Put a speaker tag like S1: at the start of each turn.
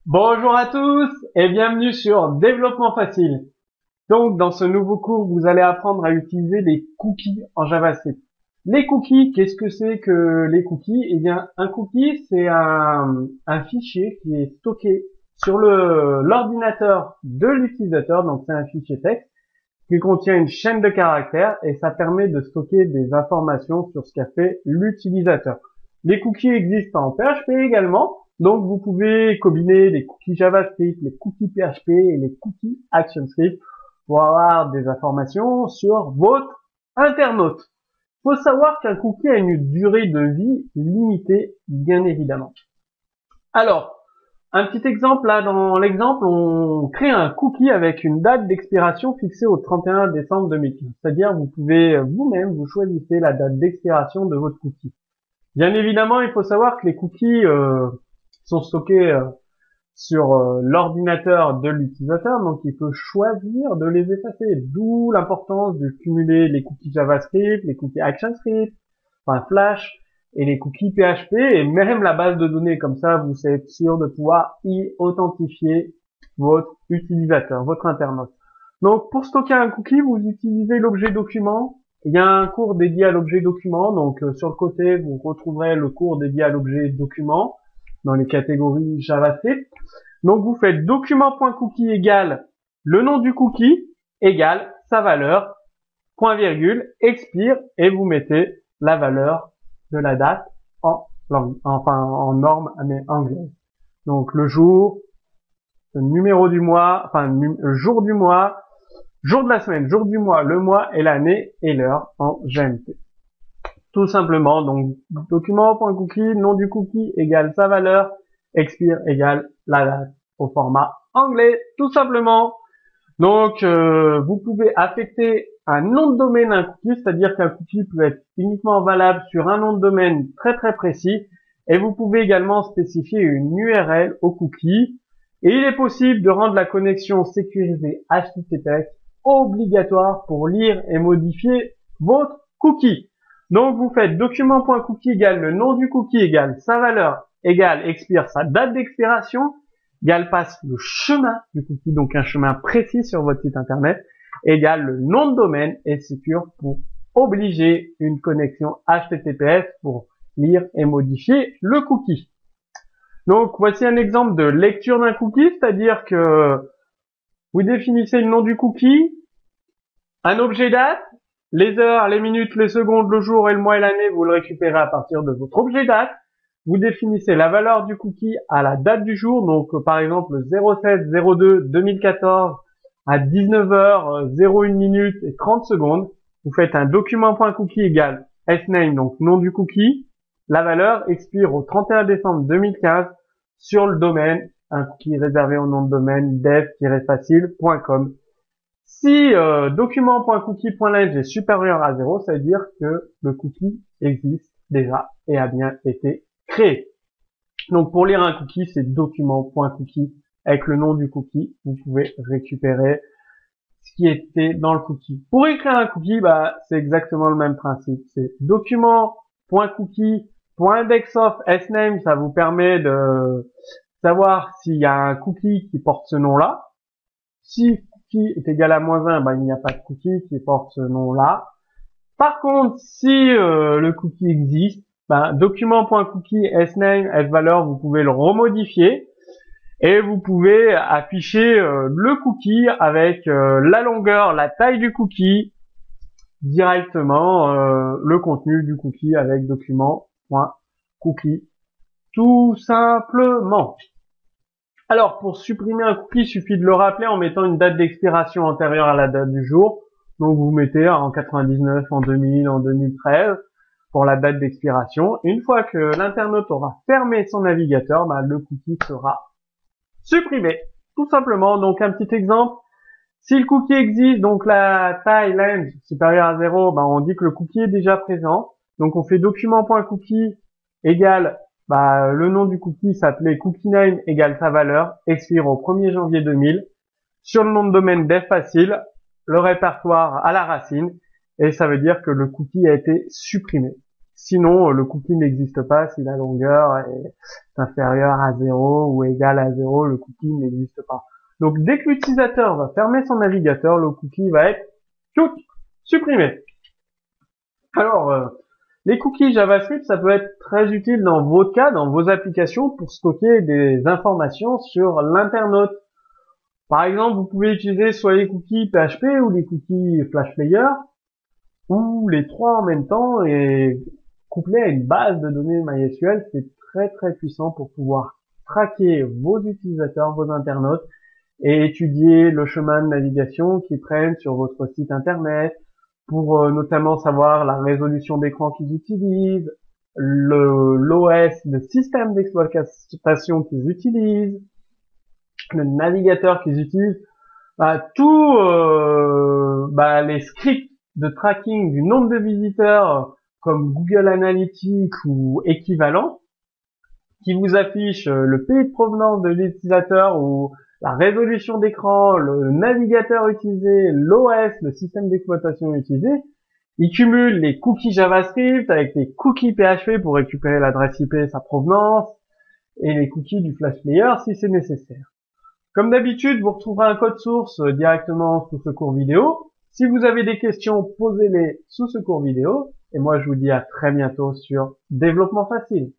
S1: Bonjour à tous et bienvenue sur Développement Facile. Donc, dans ce nouveau cours, vous allez apprendre à utiliser les cookies en JavaScript. Les cookies, qu'est-ce que c'est que les cookies? Eh bien, un cookie, c'est un fichier qui est stocké sur l'ordinateur de l'utilisateur. Donc, c'est un fichier texte qui contient une chaîne de caractères et ça permet de stocker des informations sur ce qu'a fait l'utilisateur. Les cookies existent en PHP également, donc vous pouvez combiner les cookies JavaScript, les cookies PHP et les cookies ActionScript pour avoir des informations sur votre internaute. Il faut savoir qu'un cookie a une durée de vie limitée, bien évidemment. Alors, un petit exemple, là, dans l'exemple, on crée un cookie avec une date d'expiration fixée au 31 décembre 2015. C'est-à-dire, vous pouvez vous-même, vous choisissez la date d'expiration de votre cookie. Bien évidemment, il faut savoir que les cookies sont stockés sur l'ordinateur de l'utilisateur, donc il peut choisir de les effacer. D'où l'importance de cumuler les cookies JavaScript, les cookies ActionScript, enfin Flash, et les cookies PHP, et même la base de données. Comme ça, vous êtes sûr de pouvoir y authentifier votre utilisateur, votre internaute. Donc, pour stocker un cookie, vous utilisez l'objet document. Il y a un cours dédié à l'objet document. Donc, sur le côté, vous retrouverez le cours dédié à l'objet document dans les catégories JavaScript. Donc, vous faites document.cookie égale le nom du cookie égale sa valeur, point virgule, expire, et vous mettez la valeur de la date en langue, enfin en norme anglaise. Donc le jour, le numéro du mois, enfin le jour du mois, jour de la semaine, jour du mois, le mois et l'année et l'heure en GMT. Tout simplement, donc document.cookie, nom du cookie égale sa valeur, expire égale la date au format anglais, tout simplement. Donc, vous pouvez affecter un nom de domaine à un cookie, c'est-à-dire qu'un cookie peut être uniquement valable sur un nom de domaine très très précis. Et vous pouvez également spécifier une URL au cookie. Et il est possible de rendre la connexion sécurisée HTTPS obligatoire pour lire et modifier votre cookie. Donc, vous faites document.cookie égale le nom du cookie égale sa valeur égale expire sa date d'expiration égale passe le chemin du cookie, donc un chemin précis sur votre site internet, égale le nom de domaine et secure pour obliger une connexion HTTPS pour lire et modifier le cookie. Donc voici un exemple de lecture d'un cookie, c'est-à-dire que vous définissez le nom du cookie, un objet date, les heures, les minutes, les secondes, le jour et le mois et l'année, vous le récupérez à partir de votre objet date. Vous définissez la valeur du cookie à la date du jour, donc par exemple 07-02-2014 à 19h 01 minute et 30 secondes. Vous faites un document.cookie égale sname, donc nom du cookie. La valeur expire au 31 décembre 2015 sur le domaine, un cookie réservé au nom de domaine dev-facile.com. Si document.cookie.length est supérieur à 0, ça veut dire que le cookie existe déjà et a bien été créé. Donc pour lire un cookie, c'est document.cookie avec le nom du cookie. Vous pouvve récupérer ce qui était dans le cookie. Pour écrire un cookie, c'est exactement le même principe. C'est document.cookie.indexOf sname, ça vous permet de savoir s'il y a un cookie qui porte ce nom-là. Si cookie est égal à -1, il n'y a pas de cookie qui porte ce nom-là. Par contre, si le cookie existe, document.cookie sname valeur, vous pouvez le remodifier et vous pouvez afficher le cookie avec la longueur, la taille du cookie, directement le contenu du cookie avec document.cookie, tout simplement. Alors, pour supprimer un cookie, il suffit de le rappeler en mettant une date d'expiration antérieure à la date du jour. Donc, vous mettez en 99, en 2000, en 2013 pour la date d'expiration. Une fois que l'internaute aura fermé son navigateur, le cookie sera supprimé, tout simplement. Donc, un petit exemple. Si le cookie existe, donc la taille length supérieure à 0, on dit que le cookie est déjà présent. Donc, on fait document.cookie égale le nom du cookie s'appelait cookie-name égale sa valeur, expire au 1er janvier 2000, sur le nom de domaine dev facile, le répertoire à la racine, et ça veut dire que le cookie a été supprimé. Sinon, le cookie n'existe pas si la longueur est inférieure à 0 ou égale à 0, le cookie n'existe pas. Donc, dès que l'utilisateur va fermer son navigateur, le cookie va être supprimé. Alors, les cookies JavaScript, ça peut être très utile dans votre cas, dans vos applications, pour stocker des informations sur l'internaute. Par exemple, vous pouvez utiliser soit les cookies PHP ou les cookies FlashPlayer, ou les trois en même temps, et couplé à une base de données MySQL, c'est très très puissant pour pouvoir traquer vos utilisateurs, vos internautes, et étudier le chemin de navigation qu'ils prennent sur votre site internet, pour notamment savoir la résolution d'écran qu'ils utilisent, l'OS, le système d'exploitation qu'ils utilisent, le navigateur qu'ils utilisent, les scripts de tracking du nombre de visiteurs comme Google Analytics ou équivalent, qui vous affiche le pays de provenance de l'utilisateur ou la résolution d'écran, le navigateur utilisé, l'OS, le système d'exploitation utilisé. Il cumule les cookies JavaScript avec les cookies PHP pour récupérer l'adresse IP et sa provenance, et les cookies du Flash Player si c'est nécessaire. Comme d'habitude, vous retrouverez un code source directement sous ce cours vidéo. Si vous avez des questions, posez-les sous ce cours vidéo. Et moi, je vous dis à très bientôt sur Développement Facile.